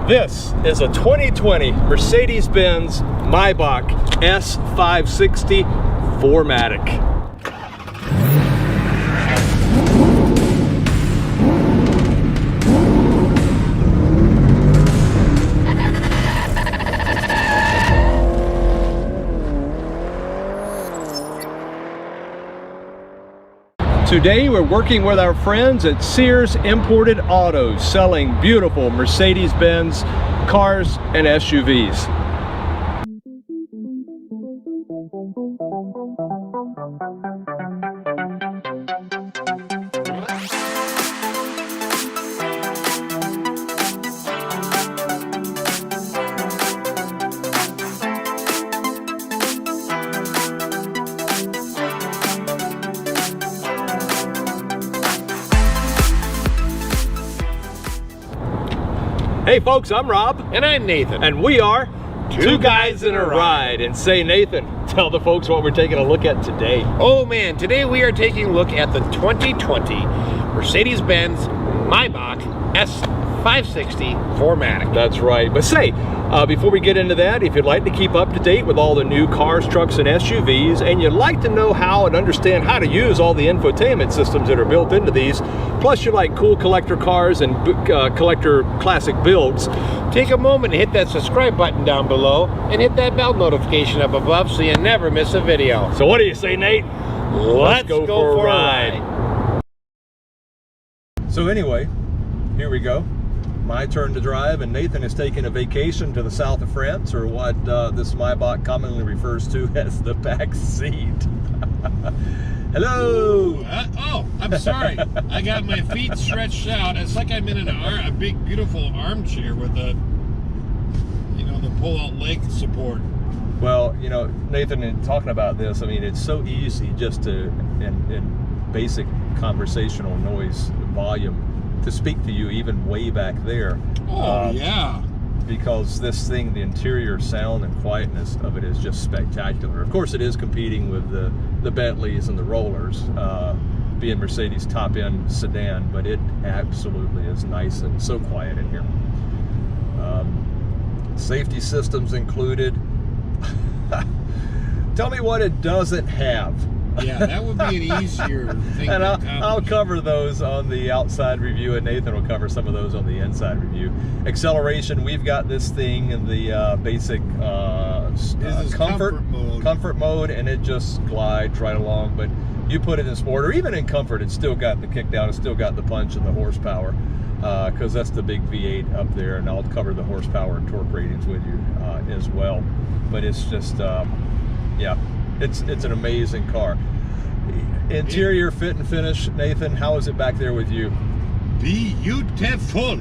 This is a 2020 Mercedes-Benz Maybach S560 4MATIC. Today we're working with our friends at Sears Imported Autos, selling beautiful Mercedes-Benz cars and SUVs. Hey folks, I'm Rob. And I'm Nathan. And we are Two Guys in a Ride. And say, Nathan, tell the folks what we're taking a look at today. Oh man, today we are taking a look at the 2020 Mercedes-Benz Maybach S560 4MATIC. That's right. But say, before we get into that, if you'd like to keep up to date with all the new cars, trucks, and SUVs, and you'd like to know how and understand how to use all the infotainment systems that are built into these, plus you like cool collector cars and collector classic builds, take a moment and hit that subscribe button down below and hit that bell notification up above so you never miss a video. So what do you say, Nate? Let's go for a ride. So anyway, here we go. My turn to drive, and Nathan is taking a vacation to the south of France, or what this Maybach commonly refers to as the back seat. Hello! Oh, I'm sorry. I got my feet stretched out. It's like I'm in a big, beautiful armchair with the pull-out leg support. Well, you know, Nathan, in talking about this, I mean, it's so easy just to, in basic conversational noise volume, to speak to you even way back there. Oh, yeah. Because this thing, the interior sound and quietness of it is just spectacular. Of course, it is competing with the Bentleys and the Rollers, being Mercedes top-end sedan, but it absolutely is nice and so quiet in here. Safety systems included. Tell me what it doesn't have. Yeah, that would be an easier thing and to I'll cover those on the outside review, and Nathan will cover some of those on the inside review. Acceleration, we've got this thing in the basic comfort mode, and it just glides right along. But you put it in sport, or even in comfort, it's still got the kick down, it's still got the punch and the horsepower, because that's the big V8 up there, and I'll cover the horsepower and torque ratings with you as well. But it's just, yeah. It's an amazing car. Interior fit and finish, Nathan, how is it back there with you? Beautiful.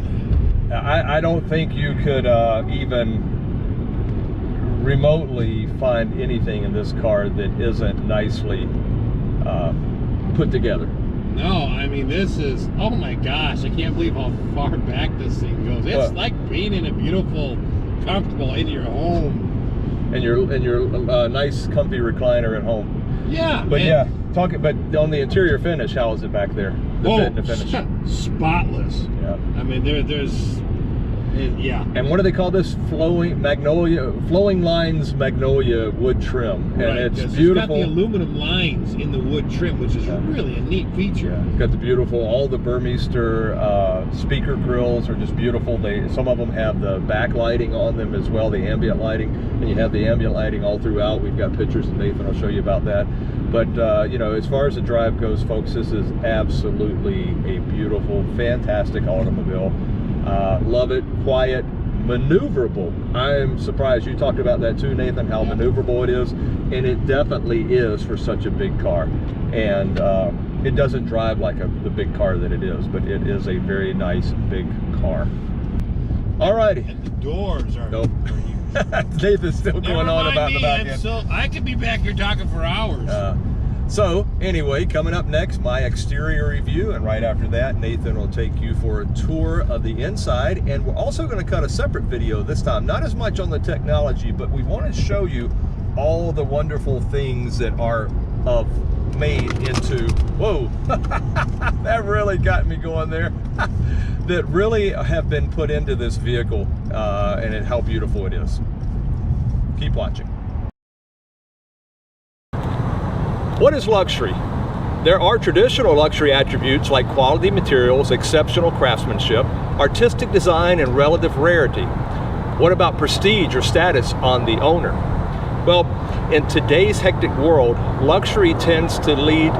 I don't think you could even remotely find anything in this car that isn't nicely put together. No, I mean, this is, oh my gosh, I can't believe how far back this thing goes. It's like being in a beautiful, comfortable in your home. And your nice, comfy recliner at home. Yeah. But yeah, but on the interior finish, how is it back there? The fit and the finish. Spotless. Yeah. I mean, yeah. And what do they call this? Flowing lines magnolia wood trim, and right, it's beautiful. beautiful. It's got the aluminum lines in the wood trim, which is really a neat feature. Yeah. It's got the beautiful, all the Burmeister speaker grills are just beautiful. Some of them have the backlighting on them as well, the ambient lighting, and you have the ambient lighting all throughout. We've got pictures, and Nathan will show you about that. But you know, as far as the drive goes, folks, this is absolutely a beautiful, fantastic automobile. Love it, quiet, maneuverable. I'm surprised you talked about that too, Nathan, how maneuverable it is, and it definitely is for such a big car. And it doesn't drive like the big car that it is, but it is a very nice big car. Alrighty. And the doors are. Nope. Nathan's still going on about the back end. So I could be back here talking for hours. So anyway, coming up next, my exterior review, and right after that, Nathan will take you for a tour of the inside, and we're also going to cut a separate video this time, not as much on the technology, but we want to show you all the wonderful things that are of made into, whoa, that really got me going there, that really have been put into this vehicle and how beautiful it is. Keep watching. What is luxury? There are traditional luxury attributes like quality materials, exceptional craftsmanship, artistic design, and relative rarity. What about prestige or status on the owner? Well, in today's hectic world, luxury tends to lead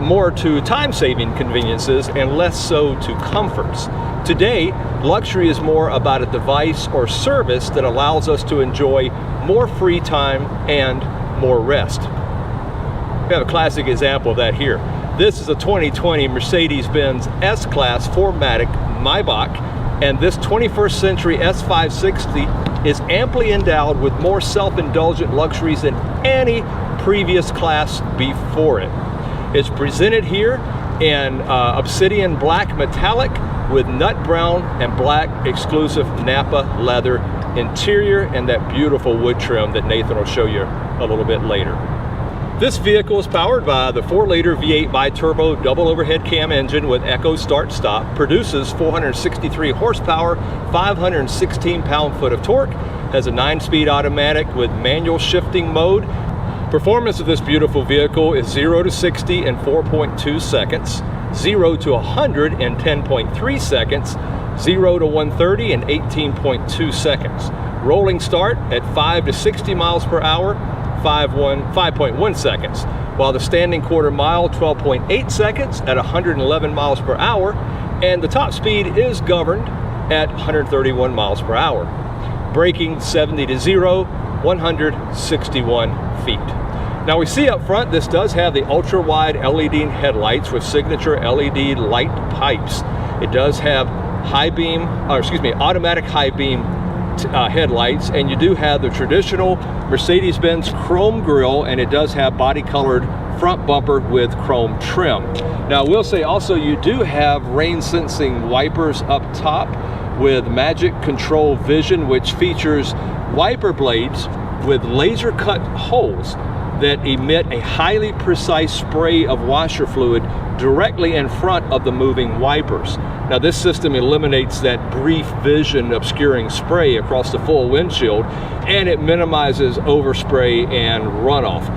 more to time-saving conveniences and less so to comforts. Today, luxury is more about a device or service that allows us to enjoy more free time and more rest. We have a classic example of that here. This is a 2020 Mercedes-Benz S-Class 4MATIC Maybach, and this 21st century S560 is amply endowed with more self-indulgent luxuries than any previous class before it. It's presented here in obsidian black metallic with nut brown and black exclusive Napa leather interior and that beautiful wood trim that Nathan will show you a little bit later. This vehicle is powered by the 4-liter V8 bi-turbo double overhead cam engine with Echo Start Stop, produces 463 horsepower, 516 pound-foot of torque, has a 9-speed automatic with manual shifting mode. Performance of this beautiful vehicle is 0 to 60 in 4.2 seconds, 0 to 100 in 10.3 seconds, 0 to 130 in 18.2 seconds. Rolling start at 5 to 60 miles per hour, 5.1 seconds, while the standing quarter mile 12.8 seconds at 111 miles per hour, and the top speed is governed at 131 miles per hour. Braking 70 to 0, 161 feet. Now we see up front this does have the ultra wide LED headlights with signature LED light pipes. It does have automatic high beam headlights, and you do have the traditional Mercedes-Benz chrome grille, and it does have body colored front bumper with chrome trim. Now I will say also you do have rain sensing wipers up top with Magic Control Vision, which features wiper blades with laser cut holes that emit a highly precise spray of washer fluid directly in front of the moving wipers. Now this system eliminates that brief vision obscuring spray across the full windshield, and it minimizes overspray and runoff.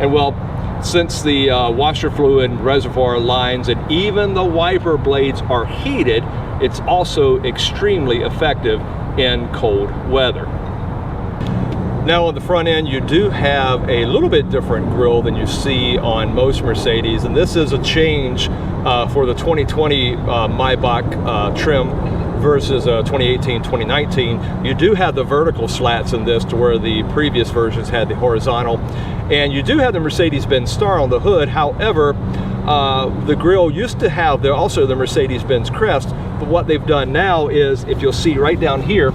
And well, since the washer fluid reservoir lines and even the wiper blades are heated, it's also extremely effective in cold weather. Now on the front end, you do have a little bit different grille than you see on most Mercedes, and this is a change for the 2020 Maybach trim versus 2018, 2019. You do have the vertical slats in this to where the previous versions had the horizontal, and you do have the Mercedes-Benz star on the hood. However, the grille used to have also the Mercedes-Benz crest, but what they've done now is, if you'll see right down here,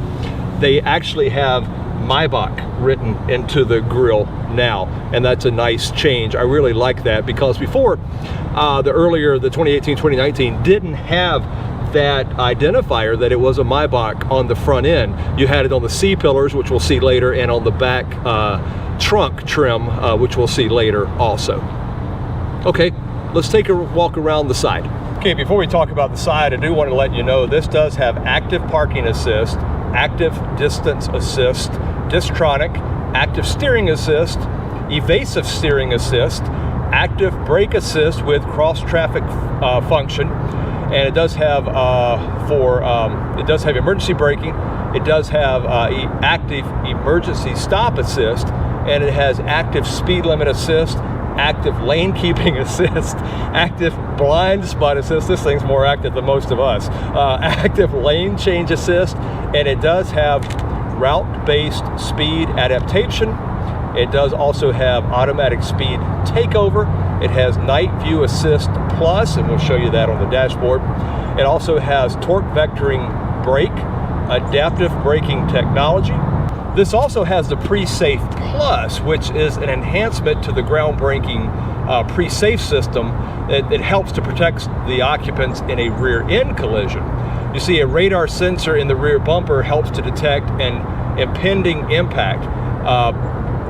they actually have Maybach written into the grille now, and that's a nice change. I really like that, because before the 2018, 2019 didn't have that identifier that it was a Maybach on the front end. You had it on the C-pillars, which we'll see later, and on the back trunk trim, which we'll see later also. Okay, let's take a walk around the side. Okay, before we talk about the side, I do want to let you know this does have active parking assist, active distance assist, Distronic, active steering assist, evasive steering assist, active brake assist with cross traffic function, and it does have it does have emergency braking. It does have active emergency stop assist, and it has active speed limit assist, active lane keeping assist, active blind spot assist. This thing's more active than most of us. Active lane change assist, and it does have route-based speed adaptation. It does also have automatic speed takeover. It has night view assist plus, and we'll show you that on the dashboard. It also has torque vectoring brake, adaptive braking technology. This also has the Pre-Safe Plus, which is an enhancement to the groundbreaking Pre-Safe system. It helps to protect the occupants in a rear end collision. You see, a radar sensor in the rear bumper helps to detect an impending impact.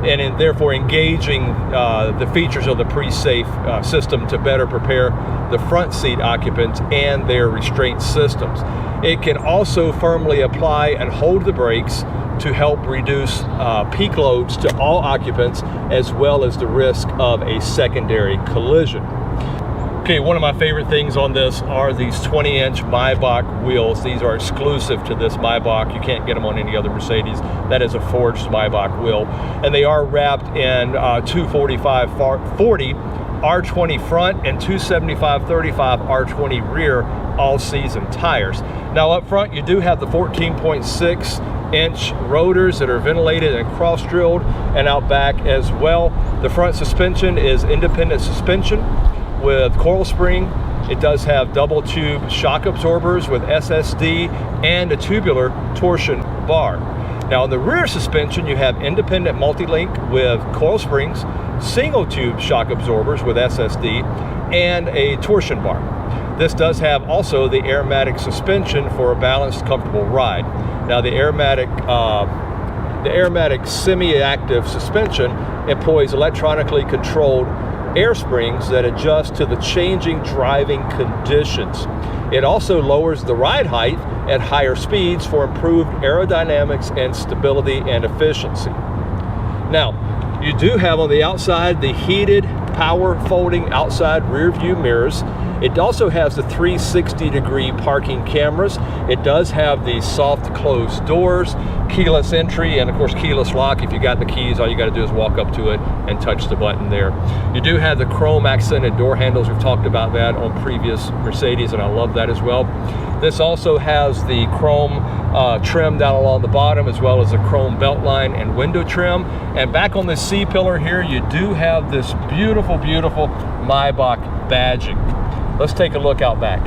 and therefore engaging the features of the pre-safe system to better prepare the front seat occupants and their restraint systems. It can also firmly apply and hold the brakes to help reduce peak loads to all occupants, as well as the risk of a secondary collision. Okay, one of my favorite things on this are these 20-inch Maybach wheels. These are exclusive to this Maybach. You can't get them on any other Mercedes. That is a forged Maybach wheel. And they are wrapped in 245/40 R20 front and 275/35 R20 rear all-season tires. Now up front, you do have the 14.6-inch rotors that are ventilated and cross-drilled, and out back as well. The front suspension is independent suspension with coil spring. It does have double tube shock absorbers with SSD and a tubular torsion bar. Now in the rear suspension, you have independent multi-link with coil springs, single tube shock absorbers with SSD, and a torsion bar. This does have also the airmatic suspension for a balanced, comfortable ride. Now the airmatic semi-active suspension employs electronically controlled air springs that adjust to the changing driving conditions. It also lowers the ride height at higher speeds for improved aerodynamics and stability and efficiency. Now, you do have on the outside the heated power folding outside rear view mirrors. It also has the 360-degree parking cameras. It does have the soft closed doors, keyless entry, and of course keyless lock. If you got the keys, all you got to do is walk up to it and touch the button there. You do have the chrome accented door handles. We've talked about that on previous Mercedes, and I love that as well. This also has the chrome trim down along the bottom, as well as the chrome belt line and window trim. And back on the C-pillar here, you do have this beautiful, beautiful Maybach badging. Let's take a look out back.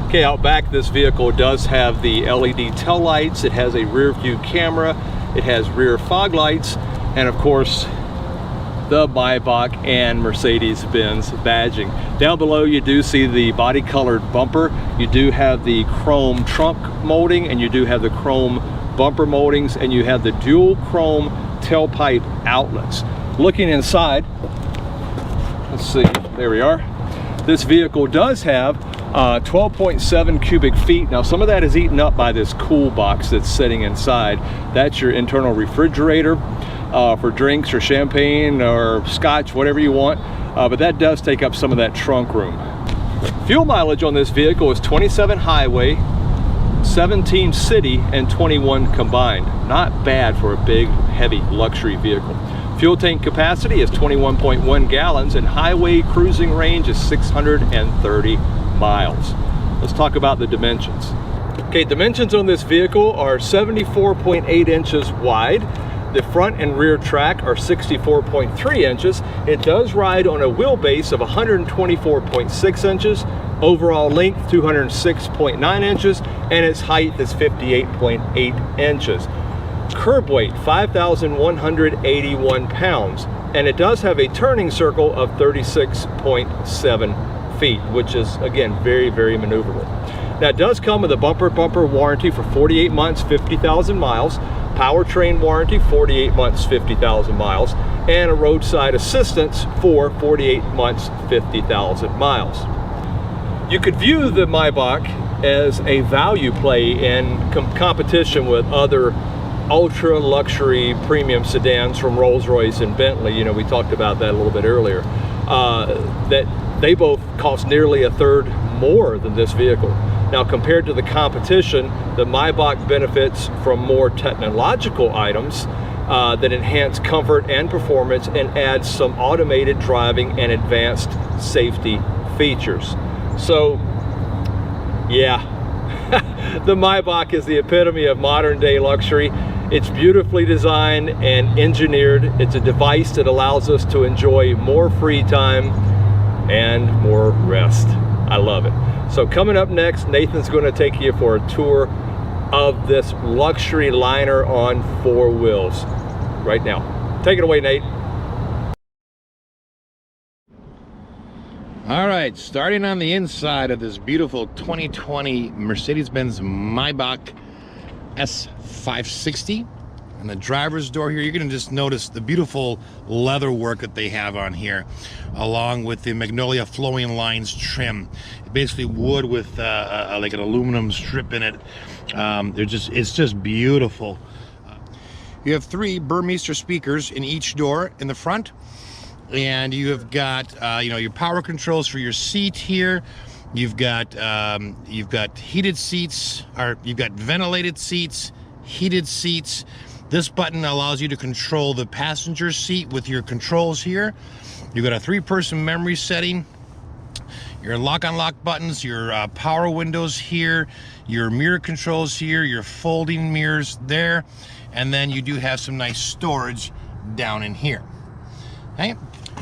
Okay, out back, this vehicle does have the LED tail lights. It has a rear view camera. It has rear fog lights, and of course, the Maybach and Mercedes-Benz badging. Down below, you do see the body colored bumper. You do have the chrome trunk molding, and you do have the chrome bumper moldings, and you have the dual chrome tailpipe outlets. Looking inside, let's see, there we are. This vehicle does have 12.7 cubic feet. Now some of that is eaten up by this cool box that's sitting inside. That's your internal refrigerator for drinks or champagne or scotch, whatever you want. But that does take up some of that trunk room. Fuel mileage on this vehicle is 27 highway, 17 city, and 21 combined. Not bad for a big, heavy luxury vehicle. Fuel tank capacity is 21.1 gallons, and highway cruising range is 630 miles. Let's talk about the dimensions. Okay, dimensions on this vehicle are 74.8 inches wide. The front and rear track are 64.3 inches. It does ride on a wheelbase of 124.6 inches, overall length 206.9 inches, and its height is 58.8 inches. Curb weight 5,181 pounds, and it does have a turning circle of 36.7 feet, which is again very, very maneuverable. Now it does come with a bumper warranty for 48 months, 50,000 miles, powertrain warranty 48 months, 50,000 miles, and a roadside assistance for 48 months, 50,000 miles. You could view the Maybach as a value play in competition with other ultra luxury premium sedans from Rolls-Royce and Bentley. You know, we talked about that a little bit earlier, that they both cost nearly a third more than this vehicle. Now compared to the competition, the Maybach benefits from more technological items that enhance comfort and performance and add some automated driving and advanced safety features. So yeah, the Maybach is the epitome of modern day luxury. It's beautifully designed and engineered. It's a device that allows us to enjoy more free time and more rest. I love it. So coming up next, Nathan's going to take you for a tour of this luxury liner on 4 wheels right now. Take it away, Nate. All right, starting on the inside of this beautiful 2020 Mercedes-Benz Maybach S560. And the driver's door here, you're going to just notice the beautiful leather work that they have on here, along with the Magnolia Flowing Lines trim. Basically wood with like an aluminum strip in it. It's just beautiful. You have 3 Burmeister speakers in each door in the front, and you have got your power controls for your seat here. You've got heated seats, or you've got ventilated seats, heated seats. This button allows you to control the passenger seat with your controls here. You've got a 3-person memory setting, your lock-on-lock buttons, your power windows here, your mirror controls here, your folding mirrors there, and then you do have some nice storage down in here. Okay,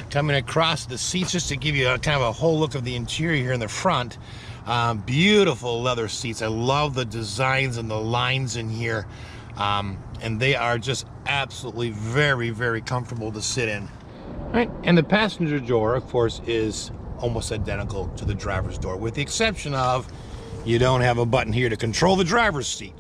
coming across the seats just to give you kind of a whole look of the interior here in the front. Beautiful leather seats. I love the designs and the lines in here. And they are just absolutely very, very comfortable to sit in. All right, and the passenger door, of course, is almost identical to the driver's door, with the exception of you don't have a button here to control the driver's seat.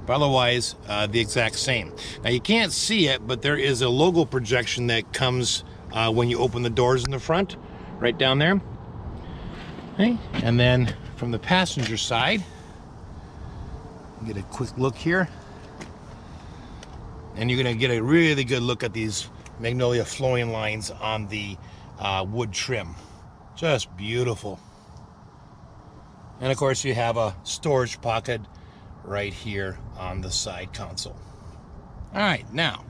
But otherwise, the exact same. Now, you can't see it, but there is a logo projection that comes when you open the doors in the front, right down there. Okay, and then from the passenger side, get a quick look here, and you're going to get a really good look at these Magnolia Flowing Lines on the wood trim. Just beautiful. And of course you have a storage pocket right here on the side console. All right, now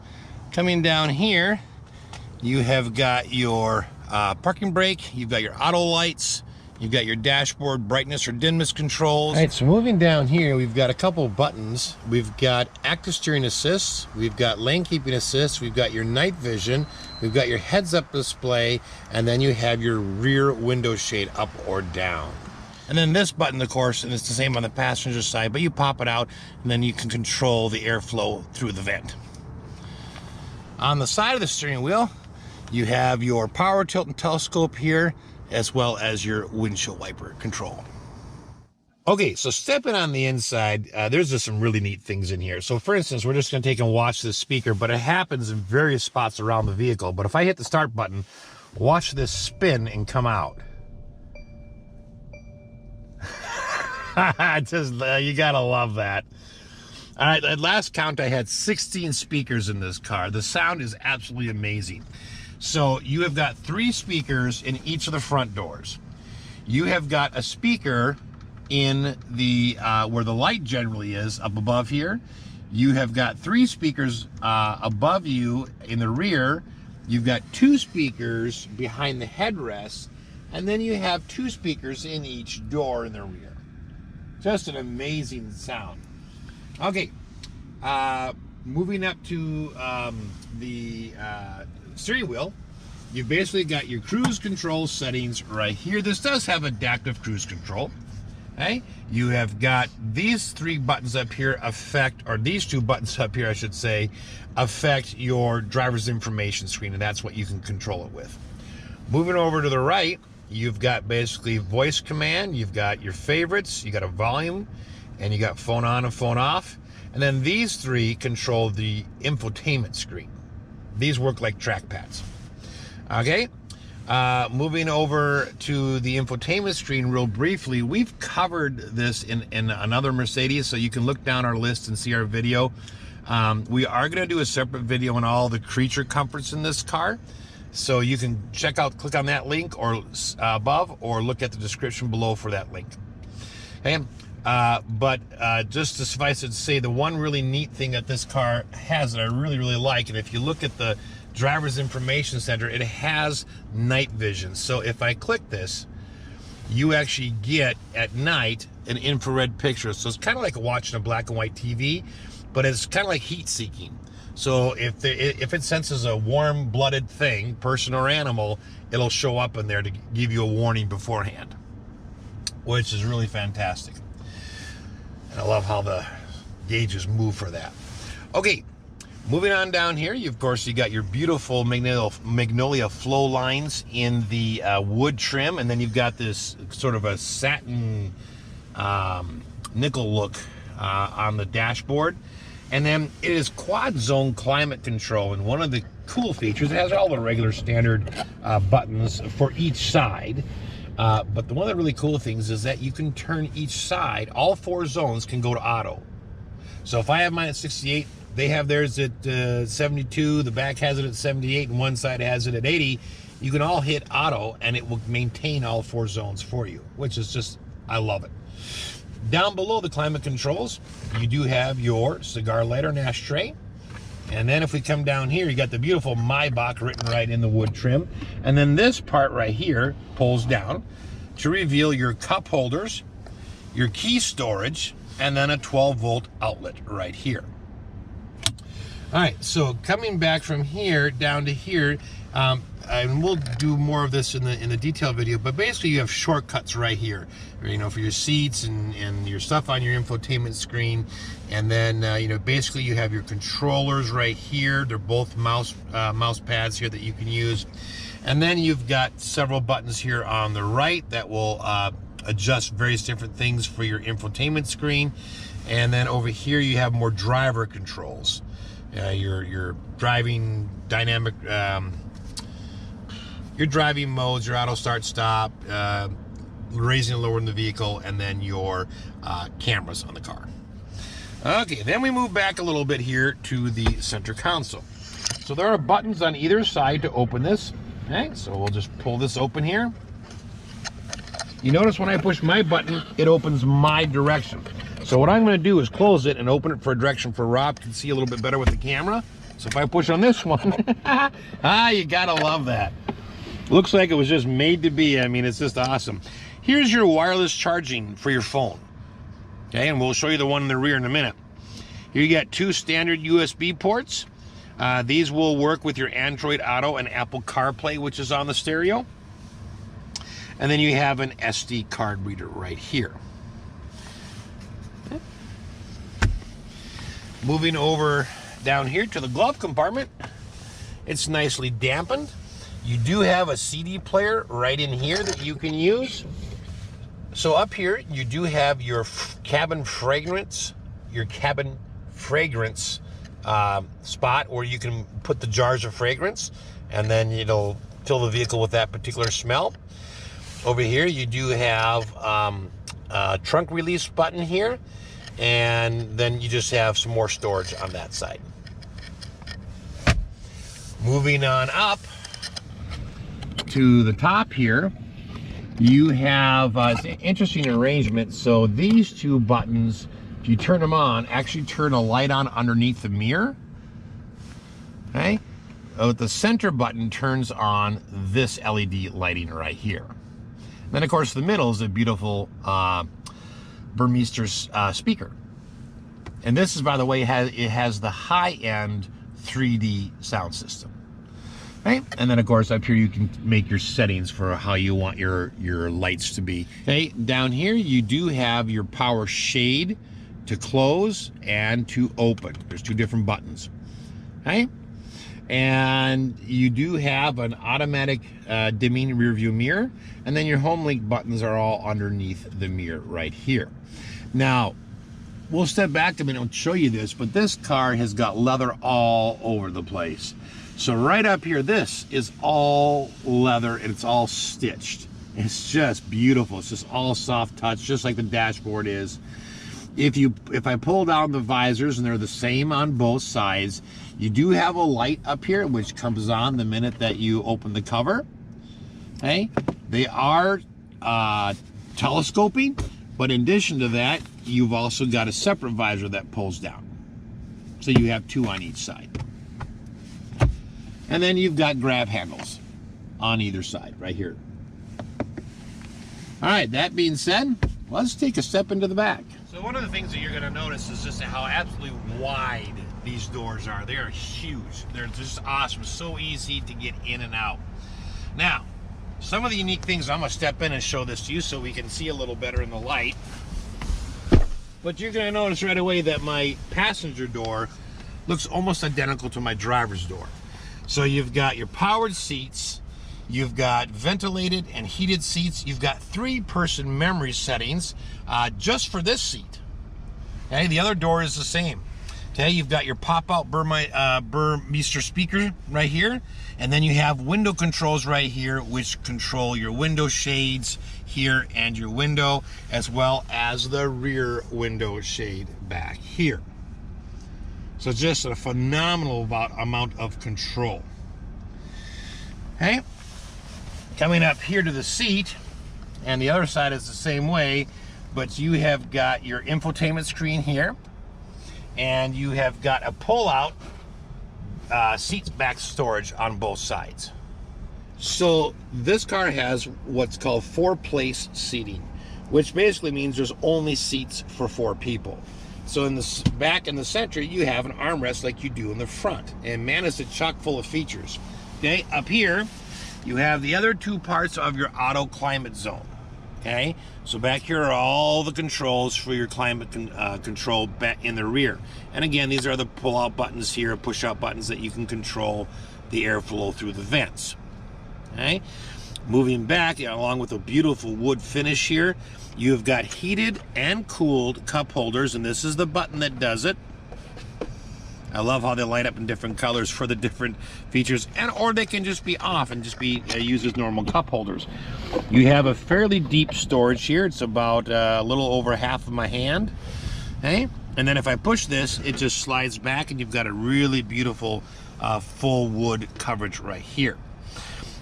coming down here, you have got your parking brake, you've got your auto lights, you've got your dashboard brightness or dimness controls. All right, so moving down here, we've got a couple of buttons. We've got active steering assist, we've got lane keeping assist, we've got your night vision, we've got your heads up display, and then you have your rear window shade up or down. And then this button, of course, and it's the same on the passenger side, but you pop it out and then you can control the airflow through the vent. On the side of the steering wheel, you have your power tilt and telescope here, as well as your windshield wiper control. Okay, so stepping on the inside, there's just some really neat things in here. So for instance, we're just gonna take and watch this speaker, but it happens in various spots around the vehicle. But if I hit the start button, watch this spin and come out. Just, you gotta love that. All right, at last count, I had 16 speakers in this car. The sound is absolutely amazing. So you have got 3 speakers in each of the front doors. You have got a speaker in the where the light generally is, up above here. You have got 3 speakers above you in the rear. You've got 2 speakers behind the headrest, and then you have 2 speakers in each door in the rear. Just an amazing sound. Okay, moving up to the steering wheel, you've basically got your cruise control settings right here. This does have adaptive cruise control. Okay, you have got these 3 buttons up here or these 2 buttons up here, I should say, affect your driver's information screen, and that's what you can control it with. Moving over to the right, you've got basically voice command, you've got your favorites, you got a volume, and you got phone on and phone off. And then these 3 control the infotainment screen. These work like trackpads. Okay, moving over to the infotainment screen real briefly, we've covered this in another Mercedes, so you can look down our list and see our video. We are going to do a separate video on all the creature comforts in this car, so you can click on that link or above, or look at the description below for that link. Okay, but just to suffice it to say, the one really neat thing that this car has that I really, really like, and if you look at the driver's information center, it has night vision. So if I click this, you actually get at night an infrared picture. So it's kind of like watching a black and white TV, but it's kind of like heat seeking. So if it senses a warm-blooded thing, person or animal, it'll show up in there to give you a warning beforehand, which is really fantastic. And I love how the gauges move for that. Okay, moving on down here, you got your beautiful Magnolia flow lines in the wood trim, and then you've got this sort of a satin nickel look on the dashboard. And then it is quad zone climate control, and one of the cool features, it has all the regular standard buttons for each side, but the one of the really cool things is that you can turn each side, all 4 zones can go to auto. So if I have mine at 68, they have theirs at 72, the back has it at 78, and one side has it at 80. You can all hit auto and it will maintain all 4 zones for you, which is just, I love it. Down below the climate controls, you do have your cigar lighter and ashtray. And then if we come down here, you got the beautiful Maybach written right in the wood trim. And then this part right here pulls down to reveal your cup holders, your key storage, and then a 12-volt outlet right here. All right, so coming back from here down to here, and we'll do more of this in the detail video, but basically you have shortcuts right here, you know, for your seats and your stuff on your infotainment screen. And then you know, basically you have your controllers right here. They're both mouse pads here that you can use. And then you've got several buttons here on the right that will adjust various different things for your infotainment screen. And then over here you have more driver controls. Your driving dynamic, your driving modes, your auto start stop, raising and lowering the vehicle, and then your cameras on the car. Okay, then we move back a little bit here to the center console. So there are buttons on either side to open this. Okay, so we'll just pull this open here. You notice when I push my button, it opens my direction. So what I'm going to do is close it and open it for a direction for Rob can see a little bit better with the camera. So if I push on this one, you gotta love that. Looks like it was just made to be. I mean, it's just awesome. Here's your wireless charging for your phone. Okay, and we'll show you the one in the rear in a minute. Here you got 2 standard USB ports. These will work with your Android Auto and Apple CarPlay, which is on the stereo. And then you have an SD card reader right here. Okay. Moving over down here to the glove compartment, it's nicely dampened. You do have a CD player right in here that you can use. So up here, you do have your cabin fragrance spot where you can put the jars of fragrance, and then it'll fill the vehicle with that particular smell. Over here, you do have a trunk release button here, and then you just have some more storage on that side. Moving on up to the top here, you have it's an interesting arrangement. So these 2 buttons, if you turn them on, actually turn a light on underneath the mirror. Okay, the center button turns on this LED lighting right here. Then of course the middle is a beautiful Burmeister's speaker. And this is, by the way, it has the high-end 3D sound system. Right? And then of course up here you can make your settings for how you want your lights to be. Okay, down here you do have your power shade to close and to open. There's 2 different buttons. Okay? And you do have an automatic dimming rear view mirror, and then your home link buttons are all underneath the mirror right here. Now, we'll step back a minute and show you this, but this car has got leather all over the place. So right up here, this is all leather and it's all stitched. It's just beautiful. It's just all soft touch, just like the dashboard is. If I pull down the visors, and they're the same on both sides, you do have a light up here which comes on the minute that you open the cover. Okay, they are telescoping, but in addition to that, you've also got a separate visor that pulls down. So you have 2 on each side. And then you've got grab handles on either side right here. All right, that being said, let's take a step into the back. So one of the things that you're gonna notice is just how absolutely wide these doors are. They are huge. They're just awesome, so easy to get in and out. Now, some of the unique things, I'm gonna step in and show this to you so we can see a little better in the light. But you're gonna notice right away that my passenger door looks almost identical to my driver's door. So you've got your powered seats, you've got ventilated and heated seats, you've got 3-person memory settings just for this seat. Okay, the other door is the same. Okay, you've got your pop-out Burmeister speaker right here, and then you have window controls right here, which control your window shades here and your window, as well as the rear window shade back here. So just a phenomenal amount of control. Okay, coming up here to the seat, and the other side is the same way, but you have got your infotainment screen here, and you have got a pull-out seat back storage on both sides. So this car has what's called 4-place seating, which basically means there's only seats for 4 people. So in the back and the center, you have an armrest like you do in the front. And man, is it chock full of features. Okay, up here, you have the other 2 parts of your auto climate zone. Okay, so back here are all the controls for your climate control back in the rear. And again, these are the pull-out buttons here, push-out buttons that you can control the airflow through the vents. Okay, moving back, along with a beautiful wood finish here, you have got heated and cooled cup holders, and this is the button that does it. I love how they light up in different colors for the different features, or they can just be off and just be used as normal cup holders. You have a fairly deep storage here. It's about a little over half of my hand. Okay, and then if I push this, it just slides back, and you've got a really beautiful full wood coverage right here.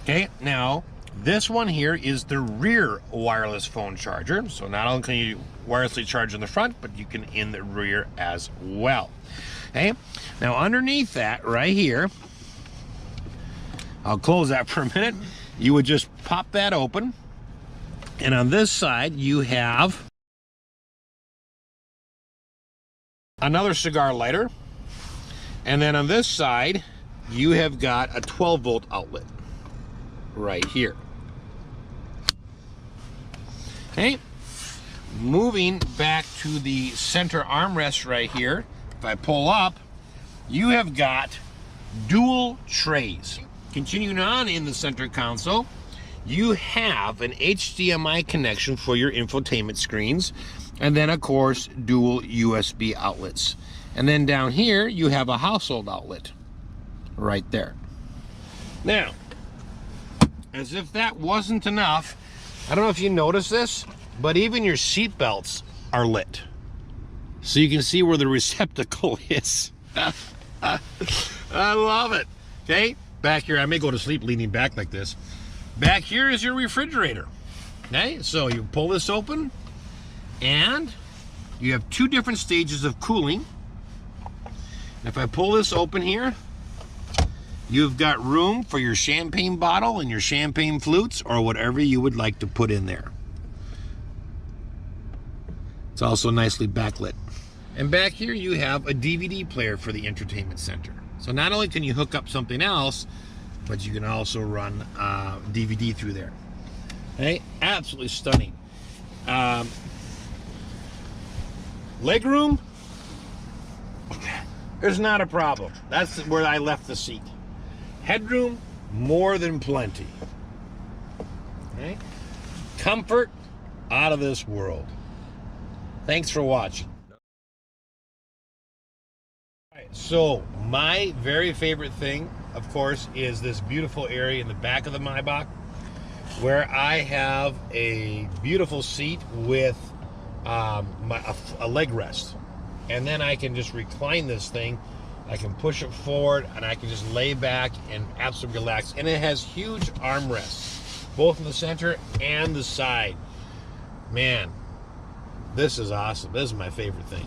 Okay, now this one here is the rear wireless phone charger. So not only can you wirelessly charge in the front, but you can in the rear as well. Okay, now underneath that right here, I'll close that for a minute. You would just pop that open, and on this side you have another cigar lighter, and then on this side you have got a 12-volt outlet right here. Okay, moving back to the center armrest right here, if I pull up, you have got dual trays. Continuing on in the center console, you have an HDMI connection for your infotainment screens, and then of course dual USB outlets. And then down here you have a household outlet right there. Now, as if that wasn't enough, I don't know if you notice this, but even your seat belts are lit. So you can see where the receptacle is. I love it. Okay, back here, I may go to sleep leaning back like this. Back here is your refrigerator. Okay, so you pull this open, and you have 2 different stages of cooling. If I pull this open here, you've got room for your champagne bottle and your champagne flutes, or whatever you would like to put in there. It's also nicely backlit. And back here you have a DVD player for the entertainment center. So not only can you hook up something else, but you can also run DVD through there. Okay, absolutely stunning. Legroom, there's not a problem. That's where I left the seat. Headroom, more than plenty. Okay, comfort, out of this world. Thanks for watching. So my very favorite thing, of course, is this beautiful area in the back of the Maybach, where I have a beautiful seat with a leg rest, and then I can just recline this thing. I can push it forward, and I can just lay back and absolutely relax. And it has huge armrests, both in the center and the side. Man, this is awesome. This is my favorite thing.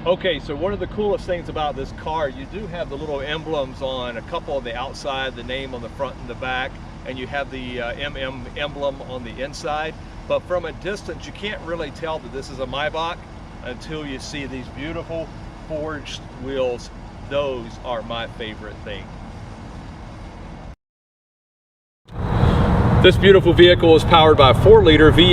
Okay, so one of the coolest things about this car, you do have the little emblems on a couple on the outside, the name on the front and the back, and you have the emblem on the inside. But from a distance, you can't really tell that this is a Maybach until you see these beautiful forged wheels. Those are my favorite thing. This beautiful vehicle is powered by a 4-liter V8